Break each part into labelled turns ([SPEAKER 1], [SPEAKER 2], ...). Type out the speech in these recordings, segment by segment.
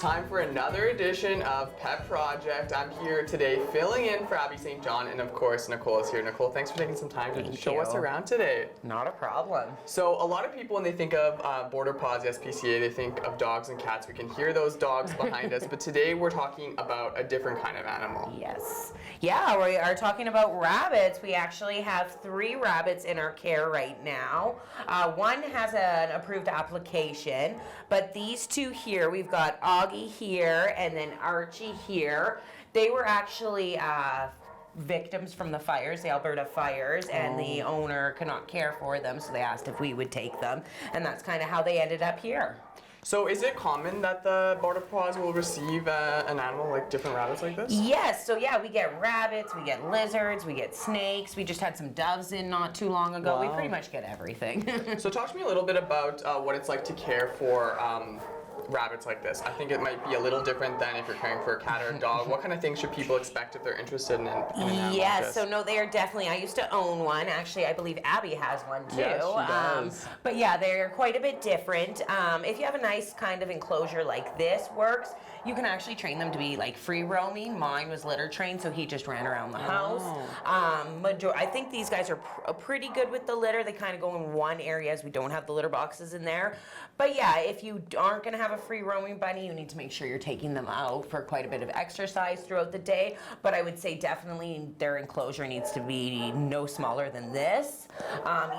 [SPEAKER 1] time for another edition of Pet Project. I'm here today filling in for Abby St. John, and of course Nicole is here. Nicole, thanks for taking some time to show us around today.
[SPEAKER 2] Not a problem.
[SPEAKER 1] So a lot of people, when they think of Border Paws, the SPCA, they think of dogs and cats. We can hear those dogs behind us, but today we're talking about a different kind of animal.
[SPEAKER 2] Yes. Yeah, we are talking about rabbits. We actually have 3 rabbits in our care right now. One has an approved application, but these 2 here, we've got Augie here and then Archie here. They were actually victims from the fires, the Alberta fires, and the owner could not care for them, so they asked if we would take them, and that's kind of how they ended up here.
[SPEAKER 1] So is it common that the Border Paws will receive an animal like different rabbits like this?
[SPEAKER 2] Yes, so yeah, we get rabbits, we get lizards, we get snakes, we just had some doves in not too long ago.
[SPEAKER 1] Wow.
[SPEAKER 2] We pretty much get everything.
[SPEAKER 1] So talk to me a little bit about what it's like to care for rabbits like this. I think it might be a little different than if you're caring for a cat or a dog. What kind of things should people expect if they're interested in an animal
[SPEAKER 2] Yes,
[SPEAKER 1] like this?
[SPEAKER 2] so no, they are definitely, I used to own one. Actually, I believe Abby has one too.
[SPEAKER 1] Yes, she does.
[SPEAKER 2] But yeah, they're quite a bit different. If you have a nice kind of enclosure like this works, you can actually train them to be like free roaming. Mine was litter trained, so he just ran around the house. I think these guys are pretty good with the litter. They kind of go in one area as we don't have the litter boxes in there. But yeah, if you aren't going to have a free roaming bunny, you need to make sure you're taking them out for quite a bit of exercise throughout the day. But I would say definitely their enclosure needs to be no smaller than this.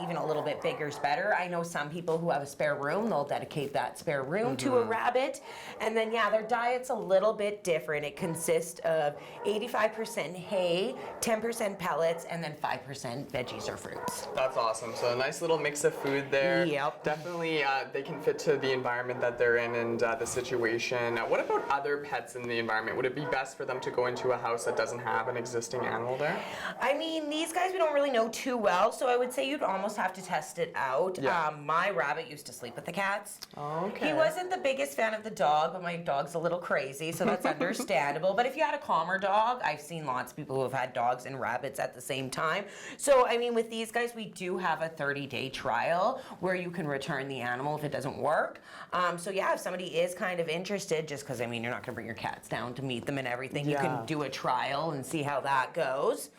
[SPEAKER 2] Even a little bit bigger is better. I know some people who have a spare room, they'll dedicate that spare room to a rabbit. And then yeah, their diet's a little bit different. It consists of 85% hay, 10% pellets, and then 5% veggies or fruits.
[SPEAKER 1] That's awesome. So a nice little mix of food there.
[SPEAKER 2] Yep.
[SPEAKER 1] Definitely they can fit to the environment that they're in and the situation. What about other pets in the environment? Would it be best for them to go into a house that doesn't have an existing animal there?
[SPEAKER 2] I mean, these guys we don't really know too well, so I would say you'd almost have to test it out.
[SPEAKER 1] Yeah.
[SPEAKER 2] My rabbit used to sleep with the cats.
[SPEAKER 1] Okay.
[SPEAKER 2] He wasn't the biggest fan of the dog, but my dog's a little crazy, so that's understandable. But if you had a calmer dog, I've seen lots of people who have had dogs and rabbits at the same time. So, I mean, with these guys, we do have a 30-day trial where you can return the animal if it doesn't work. So yeah, if somebody is kind of interested, just because, I mean, you're not going to bring your cats down to meet them and everything, you can do a trial and see how that goes.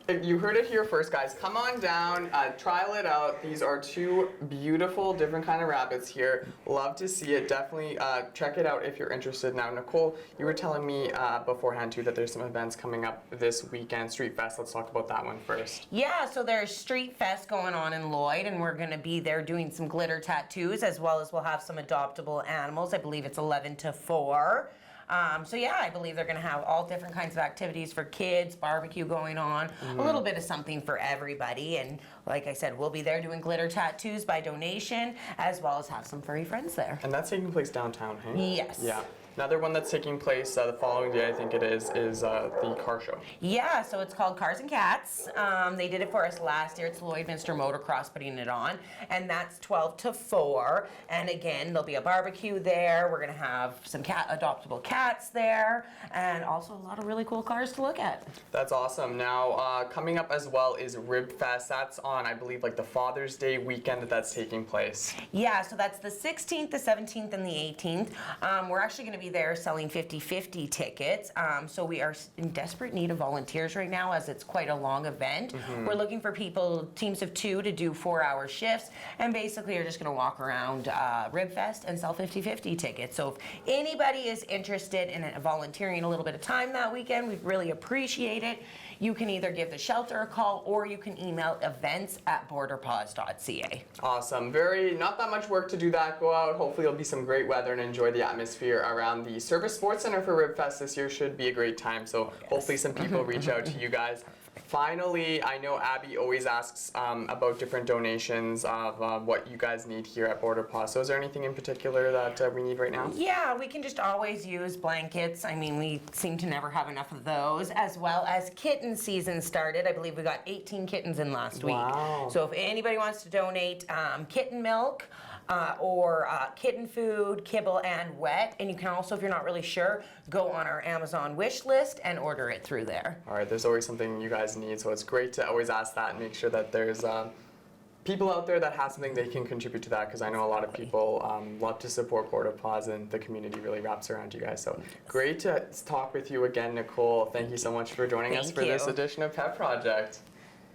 [SPEAKER 1] You heard it here first, guys. Come on down, trial it out. These are 2 beautiful, different kind of rabbits here. Love to see it. Definitely check it out if you're interested. Now, Nicole, you were telling me beforehand too that there's some events coming up this weekend, Street Fest. Let's talk about that one first.
[SPEAKER 2] Yeah, so there's Street Fest going on in Lloyd, and we're going to be there doing some glitter tattoos, as well as we'll have some adoptable animals. I believe it's 11 to 4. So yeah, I believe they're going to have all different kinds of activities for kids, barbecue going on, a little bit of something for everybody. And like I said, we'll be there doing glitter tattoos by donation, as well as have some furry friends there.
[SPEAKER 1] And that's taking place downtown, hey?
[SPEAKER 2] Yes.
[SPEAKER 1] Yeah. Another one that's taking place the following day, I think it is the car show.
[SPEAKER 2] Yeah, so it's called Cars and Cats. They did it for us last year. It's Lloydminster Motocross putting it on, and that's 12 to 4. And again, there'll be a barbecue there. We're going to have some adoptable cats there, and also a lot of really cool cars to look at.
[SPEAKER 1] That's awesome. Now, coming up as well is Rib Fest. That's on, I believe, like the Father's Day weekend that's taking place.
[SPEAKER 2] Yeah, so that's the 16th, the 17th, and the 18th. We're actually going to be there selling 50/50 tickets. So we are in desperate need of volunteers right now, as it's quite a long event. We're looking for people, teams of 2, to do 4-hour shifts, and basically are just going to walk around Ribfest and sell 50/50 tickets. So if anybody is interested in volunteering a little bit of time that weekend, we'd really appreciate it. You can either give the shelter a call, or you can email events@borderpaws.ca.
[SPEAKER 1] Awesome. Not that much work to do that. Go out. Hopefully it'll be some great weather and enjoy the atmosphere around the Service Sports Center for Rib Fest this year. Should be a great time. So hopefully some people reach out to you guys. Finally, I know Abby always asks about different donations of what you guys need here at Border Paws. So is there anything in particular that we need right now?
[SPEAKER 2] Yeah, we can just always use blankets. I mean, we seem to never have enough of those, as well as kitten season started. I believe we got 18 kittens in last week. So if anybody wants to donate kitten milk, or kitten food, kibble, and wet. And you can also, if you're not really sure, go on our Amazon wish list and order it through there.
[SPEAKER 1] All right, there's always something you guys need, so it's great to always ask that and make sure that there's people out there that have something they can contribute to that, because I know a lot of people love to support Border Paws, and the community really wraps around you guys. So great to talk with you again, Nicole. Thank you so much for joining us
[SPEAKER 2] Thank
[SPEAKER 1] for this
[SPEAKER 2] you.
[SPEAKER 1] edition of Pet Project.